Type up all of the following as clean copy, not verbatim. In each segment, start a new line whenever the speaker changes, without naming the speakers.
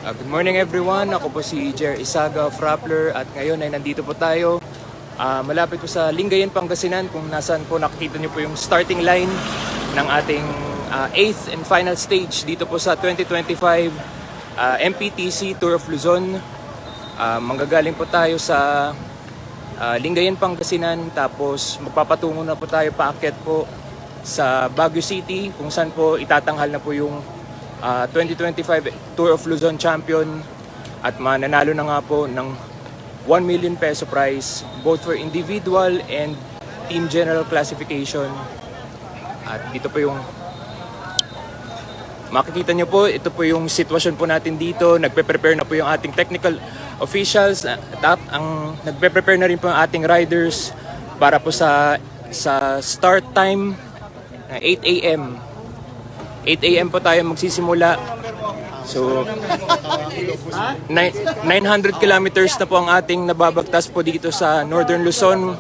Good morning everyone, ako po si Jer Isaga of Rappler at ngayon ay nandito po tayo malapit po sa Lingayen, Pangasinan kung nasaan po nakikita niyo po yung starting line ng ating 8th and final stage dito po sa 2025 MPTC Tour of Luzon. Manggagaling po tayo sa Lingayen, Pangasinan, tapos magpapatungo na po tayo paakyat po sa Baguio City kung saan po itatanghal na po yung 2025 Tour of Luzon champion at mananalo na nga po ng 1 million peso prize both for individual and team general classification. At dito po yung makikita nyo po, ito po yung sitwasyon po natin dito. Nagpe-prepare na po yung ating technical officials at nagpe-prepare na rin po ang ating riders para po sa start time na 8 a.m. 8 a.m. po tayo magsisimula. So, 900 kilometers na po ang ating nababagtas po dito sa Northern Luzon.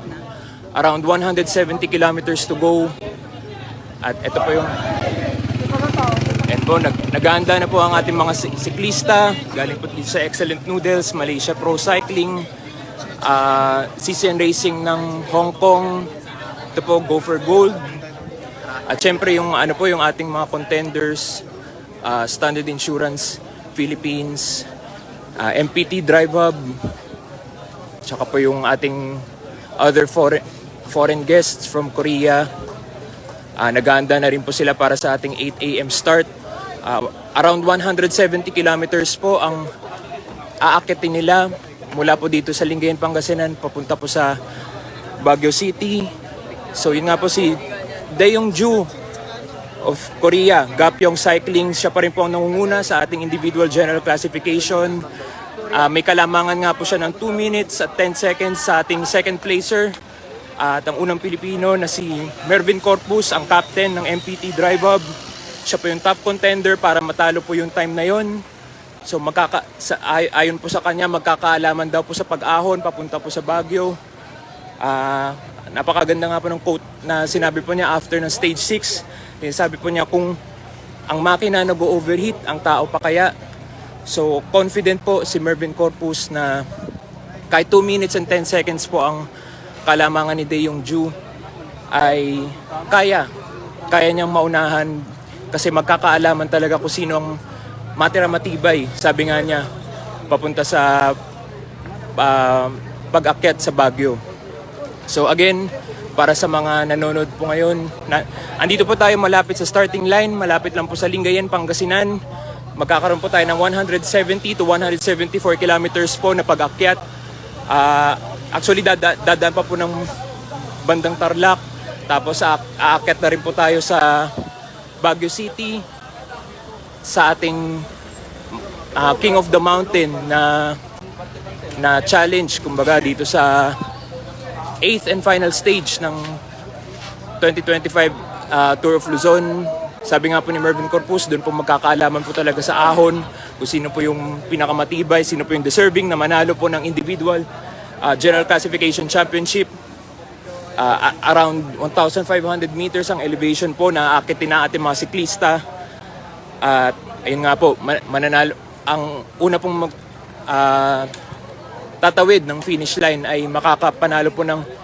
Around 170 kilometers to go. At ito po yung... Ito po, nag-aanda na po ang ating mga siklista. Galing po dito sa Excellent Noodles, Malaysia Pro Cycling, CCN Racing ng Hong Kong. Ito po, Go for Gold. At syempre yung yung ating mga contenders, Standard Insurance Philippines, MPT Drive Hub, tsaka po yung ating other foreign guests from Korea. Nag-aanda na rin po sila para sa ating 8 a.m. start. Around 170 kilometers po ang aakitin nila mula po dito sa Lingayen, Pangasinan papunta po sa Baguio City. So yun nga po si Daeyoung-ju of Korea, Gapyeong Cycling, siya pa rin po ang nangunguna sa ating individual general classification. May kalamangan nga po siya ng 2 minutes at 10 seconds sa ating second placer. At ang unang Pilipino na si Mervin Corpus, ang captain ng MPT Drive Hub. Siya po yung top contender para matalo po yung time na yon. So ayon po sa kanya, magkakaalaman daw po sa pag-ahon papunta po sa Baguio. Napakaganda nga po ng quote na sinabi po niya after ng stage 6. Sabi po niya kung ang makina nag-overheat, ang tao pa kaya. So confident po si Mervin Corpus na kahit 2 minutes and 10 seconds po ang kalamangan ni Daeyoung-ju ay kaya niyang maunahan kasi magkakaalaman talaga kung sino ang matira matibay. Sabi nga niya papunta sa pag-akyat sa Baguio. So again, para sa mga nanonood po ngayon, andito po tayo malapit sa starting line, malapit lang po sa Lingayen, Pangasinan. Magkakaroon po tayo ng 170 to 174 kilometers po na pag-akyat. Actually, dadaan pa po ng bandang Tarlac. Tapos aakyat na rin po tayo sa Baguio City, sa ating King of the Mountain na challenge, kumbaga dito sa 8th and final stage ng 2025 Tour of Luzon. Sabi nga po ni Mervin Corpus, doon po magkakaalaman po talaga sa ahon kung sino po yung pinakamatibay, sino po yung deserving na manalo po ng individual General Classification Championship. Around 1,500 meters ang elevation po na aakitin na ating mga siklista. At ayun nga po, mananalo. Ang una pong tatawid ng finish line ay makakapanalo po ng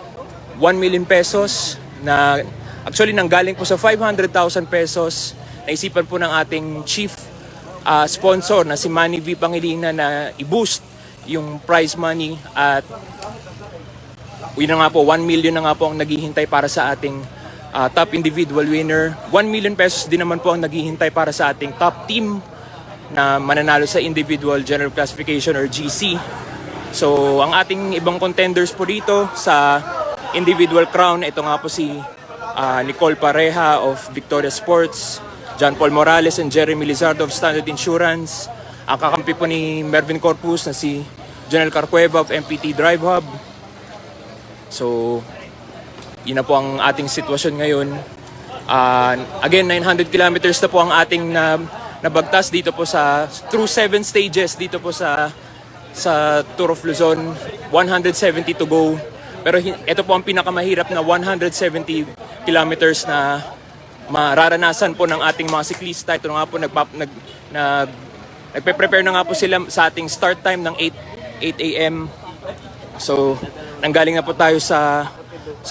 1 million pesos na actually nanggaling po sa 500,000 pesos. Naisipan po ng ating chief sponsor na si Manny V. Pangilinan na i-boost yung prize money at yun na nga po, 1 million na nga po ang naghihintay para sa ating top individual winner. 1 million pesos din naman po ang naghihintay para sa ating top team na mananalo sa individual general classification or GC. So, ang ating ibang contenders po dito sa individual crown, ito nga po si Nicole Pareja of Victoria Sports, John Paul Morales and Jeremy Lizardo of Standard Insurance. Ang kakampi po ni Mervin Corpus na si Jonel Carcueva of MPT Drive Hub. So, yun na po ang ating sitwasyon ngayon. Again, 900 kilometers na po ang ating nabagtas dito po through 7 stages dito po sa Tour of Luzon, 170 to go. Pero ito po ang pinakamahirap na 170 kilometers na mararanasan po ng ating mga siklista. Ito nga po Nagpe-prepare na nga po sila sa ating start time ng 8 a.m. So, nanggaling na po tayo sa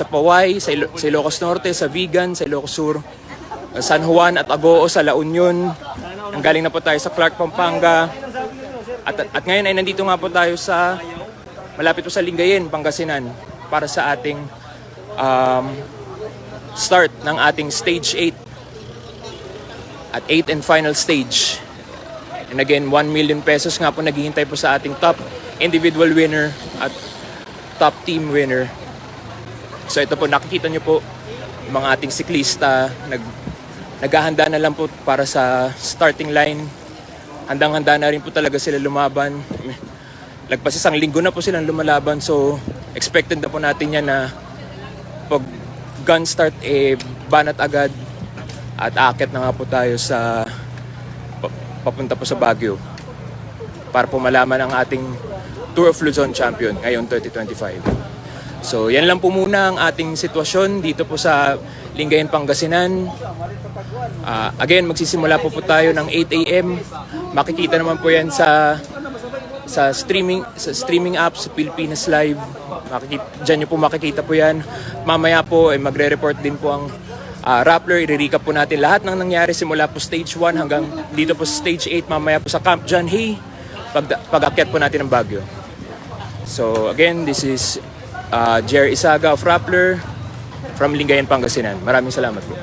Paway, sa Ilocos Norte, sa Vigan, sa Ilocos Sur, San Juan at Agoo sa La Union. Nanggaling na po tayo sa Clark, Pampanga. At ngayon ay nandito nga po tayo sa malapit po sa Lingayen, Pangasinan para sa ating start ng ating stage 8 at 8th and final stage. And again, 1 million pesos nga po naghihintay po sa ating top individual winner at top team winner. So ito po, nakikita nyo po yung mga ating siklista naghahanda na lang po para sa starting line. Handang-handa na rin po talaga sila lumaban. Lagpas isang linggo na po silang lumalaban, so expected na po natin yan na pag gun start, banat agad at aakyat na nga po tayo sa papunta po sa Baguio para po malaman ang ating Tour of Luzon champion ngayong 2025. So yan lang po muna ang ating sitwasyon dito po sa Lingayen, Pangasinan. Again, magsisimula po tayo ng 8 a.m. Makikita naman po yan sa streaming apps, sa Pilipinas Live. Diyan nyo po makikita po yan. Mamaya po magre-report din po ang Rappler. I-recap po natin lahat ng nangyari simula po stage 1 hanggang dito po sa stage 8. Mamaya po sa Camp John Hay pag-akyat po natin ng Baguio. So again, this is Jerry Isaga of Rappler from Lingayen, Pangasinan. Maraming salamat po.